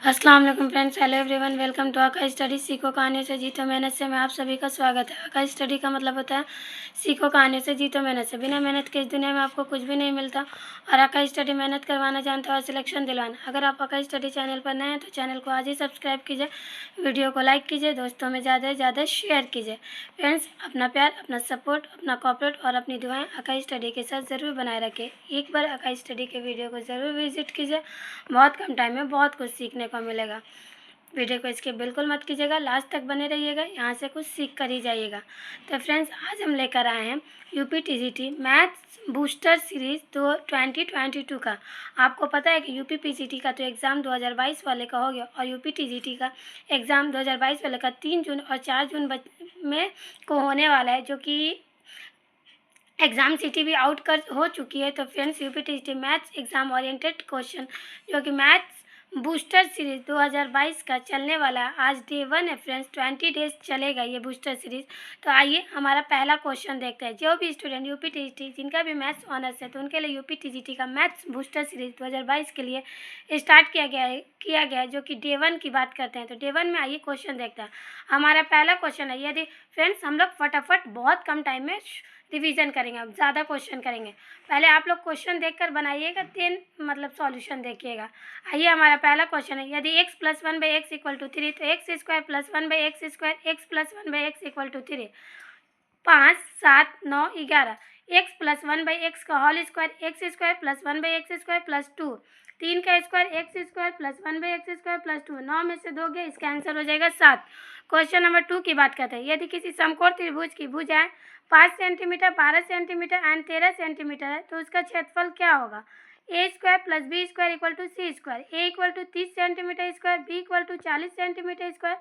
अस्सलाम वालेकुम friends, hello everyone, welcome to Aaka study. सीखो कहानियों से जीतो मेहनत से मैं आप सभी का स्वागत है। आका स्टडी का मतलब होता है सीखो कहानियों से जीतो मेहनत से। बिना मेहनत के इस दुनिया में आपको कुछ भी नहीं मिलता और आका स्टडी मेहनत करवाना जानता है और सिलेक्शन दिलवाना। अगर आप आका स्टडी चैनल पर नए हैं तो चैनल को आज ही सब्सक्राइब कीजिए, वीडियो को लाइक कीजिए, दोस्तों में ज़्यादा से ज़्यादा शेयर कीजिए। फ्रेंड्स, अपना प्यार, अपना सपोर्ट, अपना कॉपरेट और अपनी दुआएं आका स्टडी के साथ ज़रूर बनाए रखें। एक बार आका स्टडी के वीडियो को ज़रूर विजिट कीजिए, बहुत कम टाइम में बहुत कुछ सीखने को मिलेगा। वीडियो को स्किप बिल्कुल मत कीजिएगा, लास्ट तक बने रहिएगा, यहाँ से कुछ सीख कर ही जाइएगा। तो फ्रेंड्स, आज हम लेकर आए हैं UP TGT maths booster series 2022 का। आपको पता है कि यूपी पीजीटी का तो एग्ज़ाम 2022 वाले का हो गया और यूपी टीजीटी का एग्ज़ाम 2022 वाले का 3 जून और 4 जून में को होने वाला है, जो कि एग्ज़ाम सिटी भी आउट कर हो चुकी है। तो friends, UP TGT maths exam oriented question जो कि मैथ्स बूस्टर सीरीज़ 2022 का चलने वाला है। आज डे 1 है फ्रेंड्स, 20 डेज चलेगा ये बूस्टर सीरीज़। तो आइए हमारा पहला क्वेश्चन देखते हैं। जो भी स्टूडेंट यूपी टीजीटी जिनका भी मैथ्स ऑनर्स है तो उनके लिए यूपी टीजीटी का मैथ्स बूस्टर सीरीज़ 2022 के लिए स्टार्ट किया गया है, जो कि डे 1 की बात करते हैं। तो डे 1 में आइए क्वेश्चन देखते हैं। हमारा पहला क्वेश्चन है, यदि फ्रेंड्स हम लोग फटाफट बहुत कम टाइम में रिवीजन करेंगे, अब ज़्यादा क्वेश्चन करेंगे। पहले आप लोग क्वेश्चन देखकर बनाइएगा, देन मतलब सॉल्यूशन देखिएगा। आइए हमारा पहला क्वेश्चन है, यदि x + 1/x = 3 तो x² + 1/x² x + 1/x = 3। 5, 7, 9, 11 x + 1/x का होल स्क्वायर x² + 1/x² + 2 3 का स्क्वायर x² + 1/x² + 2 9 में से 2 गया, इसका आंसर हो जाएगा 7। क्वेश्चन नंबर 2 की बात करते हैं। यदि किसी समकोण त्रिभुज की भुजाएं 5 सेंटीमीटर, 12 सेंटीमीटर एंड 13 सेंटीमीटर है तो उसका क्षेत्रफल क्या होगा? a² + b² = c²। a = 30 centimetre square, b = 40 centimetre square,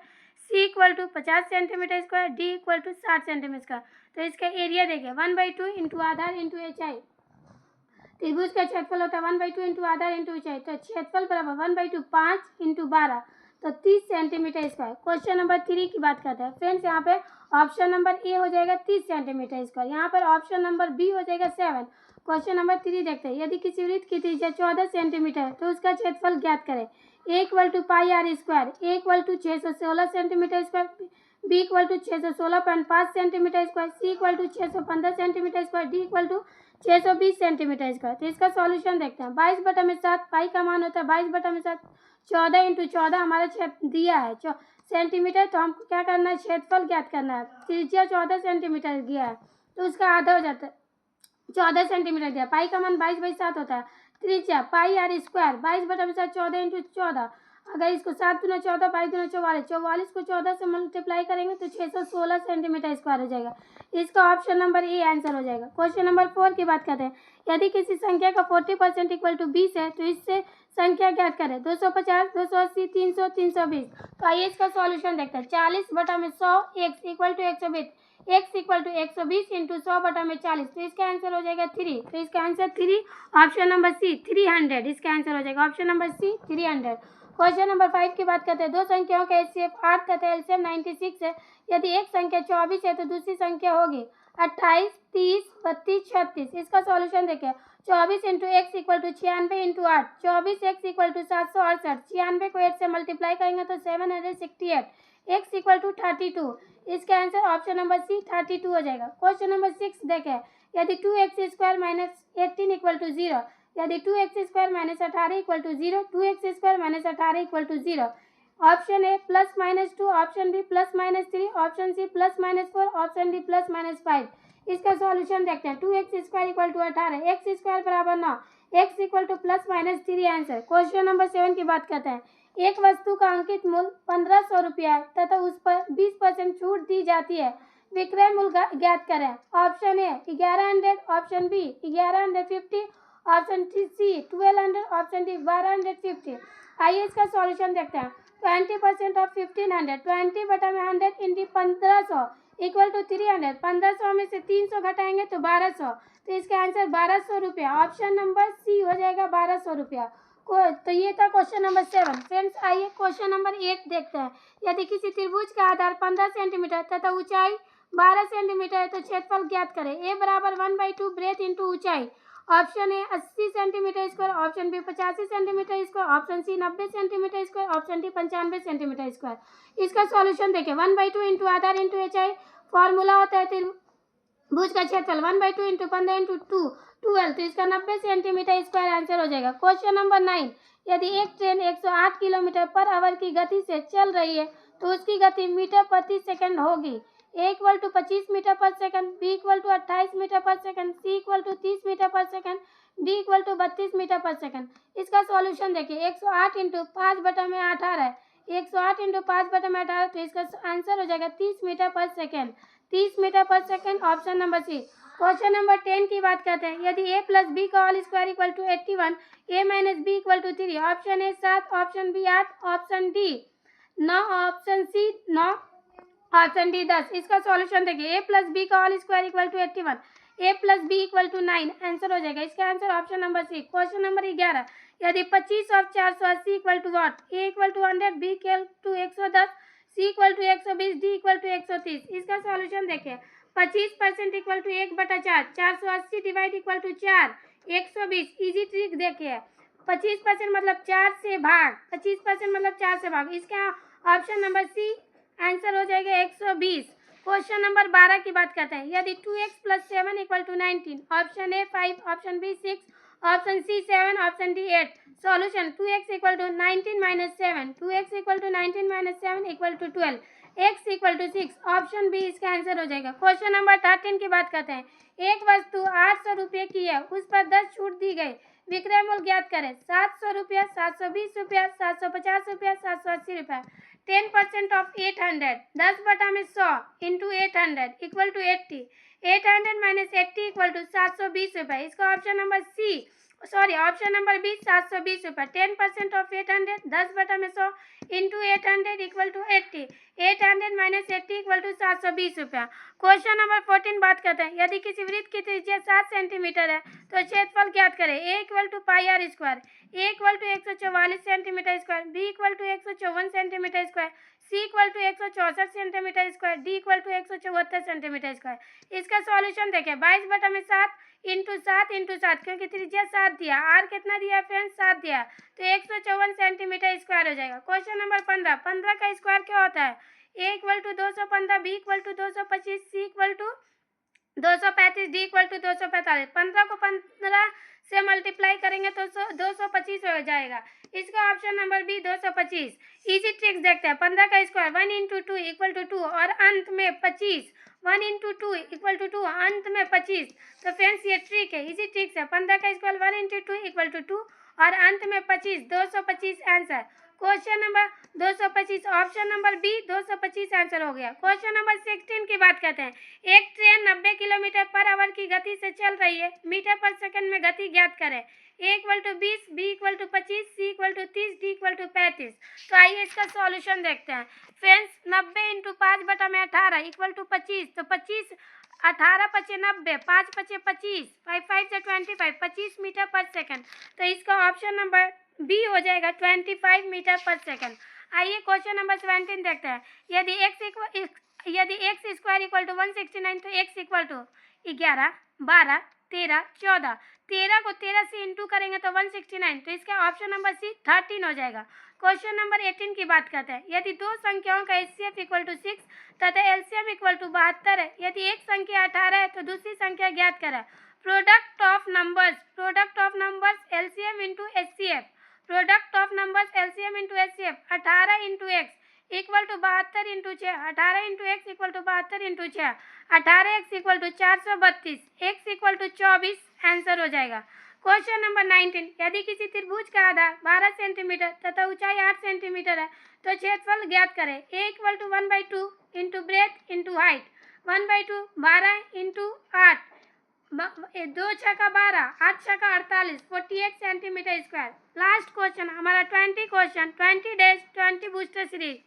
c = 50 centimetre square, d = 60 centimetre square. तो इसका एरिया देखिए 1/2 इंटू आधार इंटू ऊंचाई। त्रिभुज का क्षेत्रफल होता है 1/2 इंटू आधार इंटू ऊंचाई। तो क्षेत्रफल बराबर 1/2 5 इंटू 12 तो 30 सेंटीमीटर स्क्वायर। क्वेश्चन नंबर 3 की बात करते हैं फ्रेंड्स। यहाँ पे ऑप्शन नंबर ए हो जाएगा 30 सेंटीमीटर स्क्वायर, यहाँ पर ऑप्शन नंबर बी हो जाएगा 7। क्वेश्चन नंबर 3 देखते हैं। यदि किसी वृत्त की त्रिज्या 14 सेंटीमीटर है तो उसका क्षेत्रफल ज्ञात करें। a = πr², a = 616 centimetre square, b = 616.5 centimetre square, c = 615 centimetre square, d = 620 centimetre square. तो इसका सॉल्यूशन देखते हैं। 22/7 पाई का मान होता है 22/7, 14 इंटू 14 हमारा क्षेत्र दिया है सेंटीमीटर। तो हमको क्या करना है, क्षेत्रफल ज्ञात करना है। त्रिज्या 14 सेंटीमीटर दिया है तो उसका आधा हो जाता है 14 सेंटीमीटर दिया। पाई का मान 22/7 होता है। त्रिज्या πr², 22/7 14 इंटू 14। अगर इसको 7 दूना 14, 22 दूना 44, 44 को 14 से मल्टीप्लाई करेंगे तो 616 सेंटीमीटर स्क्वायर हो जाएगा। इसका ऑप्शन नंबर ए आंसर हो जाएगा। क्वेश्चन नंबर 4 की बात करते हैं। यदि किसी संख्या का 40% = 20 है तो इससे संख्या ज्ञात करें। 250, 280, 300, 320। तो आइए इसका सॉल्यूशन देखते हैं। 40/100 x = 120, x = 120 इंटू 100/40। तो इसका आंसर हो जाएगा 3। तो इसका आंसर 3, ऑप्शन नंबर सी 300। इसका आंसर हो जाएगा option number C 300। Question number 5 की बात करते हैं। दो संख्याओं का HCF 8 तथा LCM 96 है। यदि एक संख्या 24 है तो दूसरी संख्या होगी 28, 30, 32, 36। इसका सॉल्यूशन देखिए। 24 इंटू x = 96 इंटू 8, 24x = 768। 96 को 8 से मल्टीप्लाई करेंगे तो 768, x = 32। इसका आंसर ऑप्शन नंबर सी 32 हो जाएगा। क्वेश्चन नंबर 6 देखें। यदि 2x² - 18 = 0, यदि 2x² - 18 = 0, 2x² - 18 = 0। Option A +-2, option B +-3, option C +-4, option D +-5। इसका सॉल्यूशन देखते हैं। 2x² = 18, x² बराबर 9, x = +-3 आंसर। क्वेश्चन नंबर 7 की बात करते हैं। एक वस्तु का अंकित मूल्य 1500 रुपया है तथा उस पर 20% छूट दी जाती है। विक्रय मूल्य ज्ञात करें। Option A 1100, option B 1150, option C 1200, option D 1250। आइए इसका सॉल्यूशन देखते हैं। 20% ऑफ 1500, 20/100 इंटू 1500 = 300। 1500 में से 300 घटाएंगे तो 1200। तो इसका आंसर 1200 रुपया, ऑप्शन नंबर सी हो जाएगा 1200 रुपया। तो ये था क्वेश्चन नंबर 7। फ्रेंड्स, आइए क्वेश्चन नंबर 8 देखते हैं। यदि किसी त्रिभुज का आधार 15 सेंटीमीटर तथा ऊंचाई 12 सेंटीमीटर है तो क्षेत्रफल ज्ञात करें। ए बराबर 1/2 ब्रेथ इंटू ऊंचाई। Option A 80 centimetre square, option B 85 centimetre square, option C 90 centimetre square, option D 95 centimetre square. इसका सॉल्यूशन देखिए 1/2 इंटू आधार इंटू एचआई, फॉर्मूला होता है त्रिभुज का क्षेत्रफल 1/2 इंटू 15 इंटू 2 12, तो इसका 90 सेंटीमीटर स्क्वायर आंसर हो जाएगा। क्वेश्चन नंबर 9, यदि एक ट्रेन 108 किलोमीटर पर आवर की गति से चल रही है तो उसकी गति मीटर प्रति सेकंड होगी। A equal to 25 metre per second, B equal to 28 metre per second, C equal to 30 metre per second, D equal to 32 metre per second. इसका सॉल्यूशन देखिए 108 इंटू 5/18 है, 108 इंटू 5/18, तो इसका आंसर हो जाएगा 30 metre per second, 30 metre per second, option number C. Question number 10 की बात करते हैं। यदि a प्लस बी का whole square equal to 81, a minus B equal to 3, option A 7, option B 8, option D 9, option C 9, option D 10। इसका solution देखिए a plus B का whole square equal to 81, a plus B equal to 9, answer हो जाएगा। इसका answer option number C. Question number 11, यदि 25 और 480 equal to what, a equal to 100, b equal to 110, c equal to 120, d equal to 130। इसका solution देखिए 25% equal to 1/4, 480 divide equal to 4, 120। Easy trick देखिए 25% मतलब 4 से भाग, 25% मतलब 4 से भाग, इसका ऑप्शन नंबर सी आंसर हो जाएगा 120। क्वेश्चन नंबर 12 की बात करते हैं। यदि 2x plus 7 equal to 19, option A 5, option B 6, option C 7, option D 8। Solution 2x equal to 19 minus 7, 2x equal to 19 minus 7 equal to 12, x equal to 6, option B इसका answer हो जाएगा। Question number 13 की बात करते हैं। एक वस्तु 800 रुपये की है, उस पर 10 छूट दी गई, विक्रय मूल्य ज्ञात करें। 700 रुपया, 720 रुपया, 750 रुपया, 780 रुपया। 10% off 800, 10/100 into 800 equal to 80, 800 minus 80 equal to 720 रुपये। इसका option number C, sorry option number B 720 रुपये। 10% off 800, 10/100 into 800 equal to 80, 800 minus 80 equal to 720 रुपया। क्वेश्चन नंबर 14 बात करते हैं। यदि किसी वृत्त की त्रिज्या 7 सेंटीमीटर है तो क्षेत्रफल ज्ञात करें। A equal to pi r square, A equal to 144 centimetre square, B equal to 154 centimetre square, C equal to 164 centimetre square, D equal to 174 centimetre square. इसका सॉल्यूशन देखें 22/7 इंटू 7 इंटू 7, क्योंकि त्रिज्या 7 दिया, आर कितना दिया फ्रेंड्स 7 दिया, तो 154 centimetre square हो जाएगा। क्वेश्चन नंबर 15, 15 का स्क्वायर क्या होता है। A equal to 215, B equal to 225, C equal to 235, D equal to 245। 15 को 15 से मल्टीप्लाई करेंगे तो 225 हो जाएगा। इसका option number B 225। Easy tricks देखते हैं। 15 का स्क्वायर 1 इंटू 2 इक्वल टू 2 और अंत में 25, 1 इंटू 2 इक्वल टू 2 अंत में 25। तो फ्रेंड्स ये ट्रिक है, इजी ट्रिक्स है। 15 का स्क्वायर 1 इंटू 2 इक्वल टू 2 और अंत में 25, 225 answer. Question number 225, option number B 225 answer हो गया। क्वेश्चन नंबर 16 की बात करते हैं। एक ट्रेन 90 किलोमीटर पर आवर की गति से चल रही है, मीटर पर सेकंड में गति ज्ञात करें। A equal to 20, B equal to 25, C equal to 30, D equal to 35। तो आइए इसका सॉल्यूशन देखते हैं। फ्रेंड्स 90 इंटू 5/18 इक्वल टू 25, तो 25 18 पचे 90, 5 पचे 25, 5 5 से 25, 25 मीटर पर सेकंड। तो इसका ऑप्शन नंबर बी हो जाएगा 25 मीटर पर सेकंड। आइए क्वेश्चन नंबर 17 देखते हैं। यदि एक्स स्क्वायर इक्वल टू 169, तो एक्स इक्वल टू 11, 12, 13, 14। 13 को 13 से इंटू करेंगे तो 169, तो इसका ऑप्शन नंबर सी 13 हो जाएगा। क्वेश्चन नंबर 18 की बात करते हैं। यदि दो संख्याओं का एचसीएफ इक्वल टू 6 तथा एलसीएम इक्वल टू 72 है, यदि एक संख्या 18 है तो दूसरी संख्या ज्ञात करें। Product of numbers LCM into HCF, product of numbers LCM into HCF 18 into X equal to 72 into 6, 18 into X equal to 72 into 6, 18 X equal to 432, X equal to 24 answer हो जाएगा। क्वेश्चन नंबर 19, यदि किसी त्रिभुज का आधार 12 centimetre तथा ऊंचाई 8 centimetre है तो क्षेत्रफल ज्ञात करें। A equal to 1/2 into breadth into height, 1/2 12 into 8, 2 छक्का 12, 8 छक्का 48, 48 सेंटीमीटर स्क्वायर। लास्ट क्वेश्चन हमारा 20 क्वेश्चन, 20 डेज 20 बूस्टर सीरीज।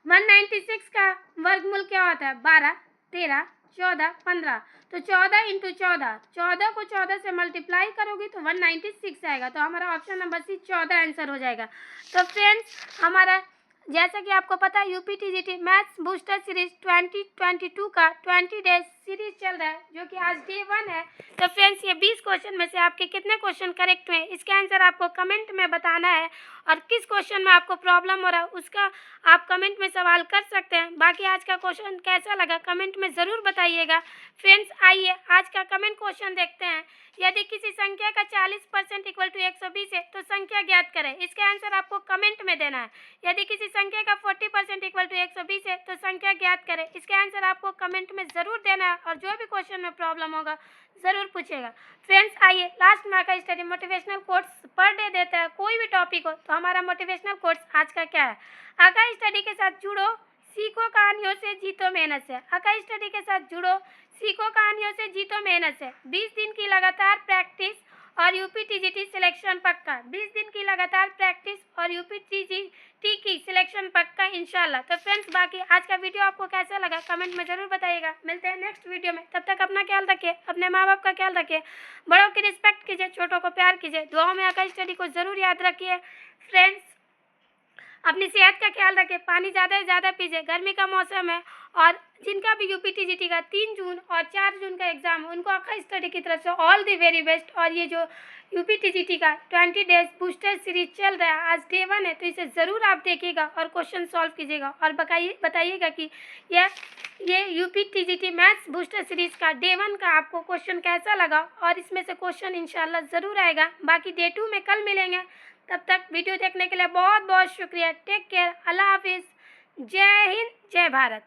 196 का वर्गमूल क्या होता है। 12, 13, 14, 15। तो 14 इंटू 14, 14 को 14 से मल्टीप्लाई करोगे तो 196 आएगा। तो हमारा ऑप्शन नंबर सी 14 आंसर हो जाएगा। तो फ्रेंड्स हमारा जैसा कि आपको पता है यूपीटीजीटी मैथ्स बूस्टर सीरीज 2022 का 20 डेज सीरीज चल रहा है जो कि आज डे 1 है। तो फ्रेंड्स ये 20 क्वेश्चन में से आपके कितने क्वेश्चन करेक्ट हुए इसका आंसर आपको कमेंट में बताना है, और किस क्वेश्चन में आपको प्रॉब्लम हो रहा है उसका आप कमेंट में सवाल कर सकते हैं। बाकी आज का क्वेश्चन कैसा लगा कमेंट में ज़रूर बताइएगा। फ्रेंड्स आइए आज का कमेंट क्वेश्चन देखते हैं। यदि किसी संख्या का 40% इक्वल टू 120 है तो संख्या ज्ञात करें। इसका आंसर आपको कमेंट में देना है। यदि किसी संख्या का 40% इक्वल टू 120 है तो संख्या ज्ञात करें। इसका आंसर आपको कमेंट में ज़रूर देना है, और जो भी क्वेश्चन में प्रॉब्लम होगा ज़रूर पूछेगा। फ्रेंड्स आइए लास्ट में Aakash study motivational quotes per day देता है। कोई भी टॉपिक हो तो हमारा मोटिवेशनल कोट्स आज का क्या है? आकाश स्टडी के साथ जुड़ो, सीखो कहानियों से, जीतो मेहनत से। आकाश स्टडी के साथ जुड़ो, सीखो कहानियों से, जीतो मेहनत से। 20 दिन की लगातार प्रैक्टिस और यूपीटीजीटी सिलेक्शन पक्का। 20 दिन की लगातार प्रैक्टिस और यूपीटीजीटी की सिलेक्शन पक्का इंशाल्लाह। तो फ्रेंड्स बाकी आज का वीडियो आपको कैसा लगा कमेंट में ज़रूर बताइएगा। मिलते हैं नेक्स्ट वीडियो में, तब तक अपना ख्याल रखिए, अपने माँ बाप का ख्याल रखिए, बड़ों की रिस्पेक्ट कीजिए, छोटों को प्यार कीजिए। दुआओं में आकाश स्टडी को ज़रूर याद रखिए। फ्रेंड्स अपनी सेहत का ख्याल रखें, पानी ज़्यादा से ज़्यादा पीजिए, गर्मी का मौसम है। और जिनका भी यूपीटीजीटी का 3 जून और 4 जून का एग्ज़ाम है उनको आकाश स्टडी की तरफ से ऑल द वेरी बेस्ट। और ये जो यूपीटीजीटी का 20 डेज बूस्टर सीरीज चल रहा है, आज डे 1 है, तो इसे ज़रूर आप देखिएगा और क्वेश्चन सॉल्व कीजिएगा और बताइएगा कि ये यूपीटीजीटी मैथ्स बूस्टर सीरीज का डे 1 का आपको क्वेश्चन कैसा लगा, और इसमें से क्वेश्चन इंशाल्लाह ज़रूर आएगा। बाकी डे 2 में कल मिलेंगे। तब तक वीडियो देखने के लिए बहुत बहुत शुक्रिया। टेक केयर, अल्लाह हाफिज़, जय हिंद, जय भारत।